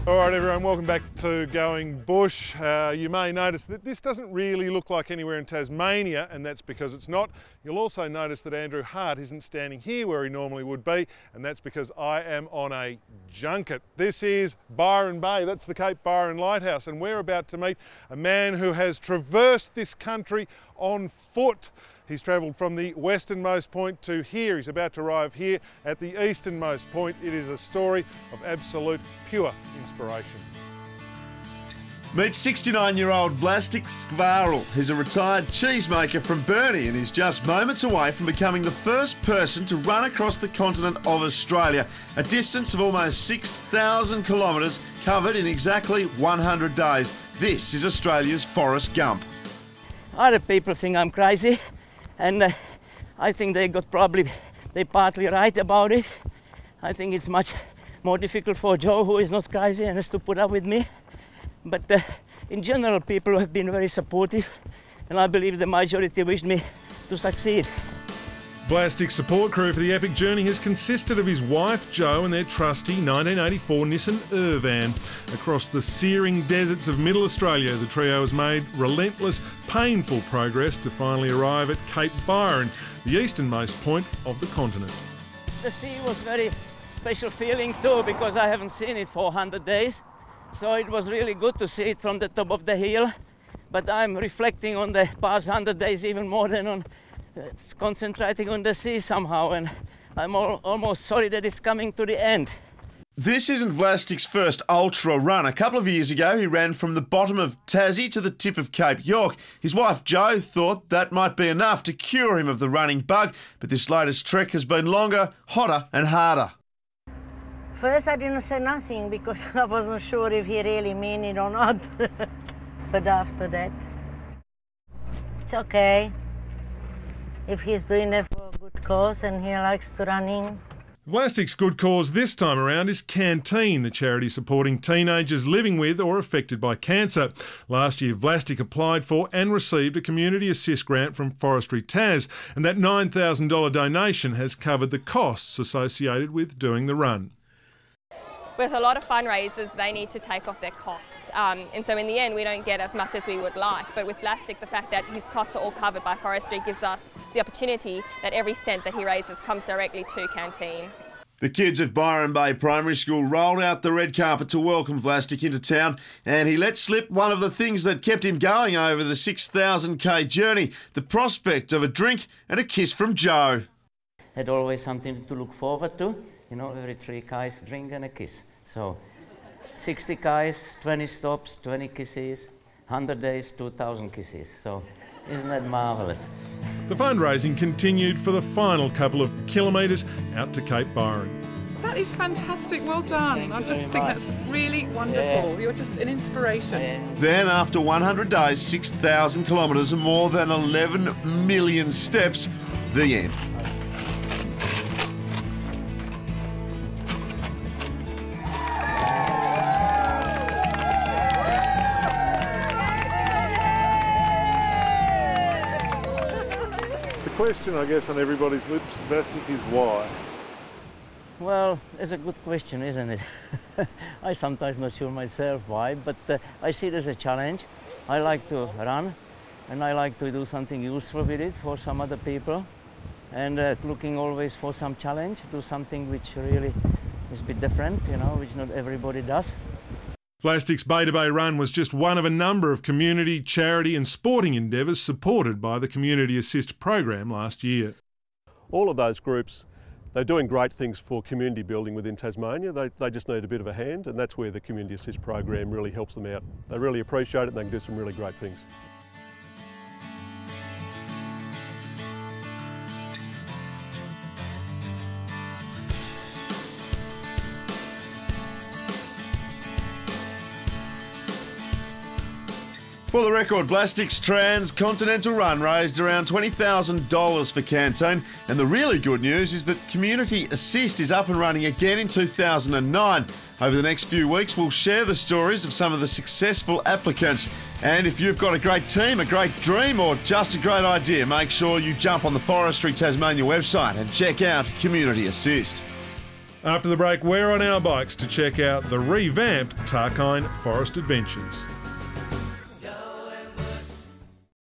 All right everyone, welcome back to Going Bush. You may notice that this doesn't really look like anywhere in Tasmania, and that's because it's not. You'll also notice that Andrew Hart isn't standing here where he normally would be, and that's because I am on a junket. This is Byron Bay, that's the Cape Byron Lighthouse, and we're about to meet a man who has traversed this country on foot. He's travelled from the westernmost point to here. He's about to arrive here at the easternmost point. It is a story of absolute pure inspiration. Meet 69-year-old Vlastik Skvaril. He's a retired cheesemaker from Burnie and is just moments away from becoming the first person to run across the continent of Australia, a distance of almost 6,000 kilometres covered in exactly 100 days. This is Australia's Forrest Gump. Other people think I'm crazy. And I think they're partly right about it. I think it's much more difficult for Joe, who is not crazy and has to put up with me. But in general, people have been very supportive, and I believe the majority wished me to succeed. Vlastik's support crew for the epic journey has consisted of his wife Jo and their trusty 1984 Nissan Urvan. Across the searing deserts of Middle Australia, the trio has made relentless, painful progress to finally arrive at Cape Byron, the easternmost point of the continent. The sea was very special feeling too, because I haven't seen it for 100 days. So it was really good to see it from the top of the hill. But I'm reflecting on the past 100 days even more than on it's concentrating on the sea somehow, and I'm almost sorry that it's coming to the end. This isn't Vlastik's first ultra run. A couple of years ago, he ran from the bottom of Tassie to the tip of Cape York. His wife Jo thought that might be enough to cure him of the running bug, but this latest trek has been longer, hotter and harder. First I didn't say nothing because I wasn't sure if he really meant it or not. But after that, it's okay. If he's doing it for a good cause and he likes to running. Vlastik's good cause this time around is Canteen, the charity supporting teenagers living with or affected by cancer. Last year, Vlastik applied for and received a community assist grant from Forestry Tas, and that $9,000 donation has covered the costs associated with doing the run. With a lot of fundraisers, they need to take off their costs. And so in the end, we don't get as much as we would like. But with Vlastik, the fact that his costs are all covered by Forestry gives us the opportunity that every cent that he raises comes directly to Canteen. The kids at Byron Bay Primary School rolled out the red carpet to welcome Vlastik into town, and he let slip one of the things that kept him going over the 6,000k journey, the prospect of a drink and a kiss from Jo. Had always something to look forward to. You know, every 3 k's, drink and a kiss. So 60 k's, 20 stops, 20 kisses, 100 days, 2,000 kisses. So isn't that marvellous? The fundraising continued for the final couple of kilometres out to Cape Byron. That is fantastic, well done. I just think that's really wonderful. Yeah. You're just an inspiration. Yeah. Then after 100 days, 6,000 kilometres and more than 11 million steps, the end. The question, I guess, on everybody's lips, Vlastik, is why? Well, it's a good question, isn't it? I'm sometimes not sure myself why, but I see it as a challenge. I like to run, and I like to do something useful with it for some other people, and looking always for some challenge, do something which really is a bit different, you know, which not everybody does. Vlastik's Bay to Bay run was just one of a number of community, charity and sporting endeavours supported by the Community Assist program last year. All of those groups, they're doing great things for community building within Tasmania. They just need a bit of a hand, and that's where the Community Assist program really helps them out. They really appreciate it and they can do some really great things. For the record, Vlastik's transcontinental run raised around $20,000 for Canteen, and the really good news is that Community Assist is up and running again in 2009. Over the next few weeks, we'll share the stories of some of the successful applicants. And if you've got a great team, a great dream, or just a great idea, make sure you jump on the Forestry Tasmania website and check out Community Assist. After the break, we're on our bikes to check out the revamped Tarkine Forest Adventures.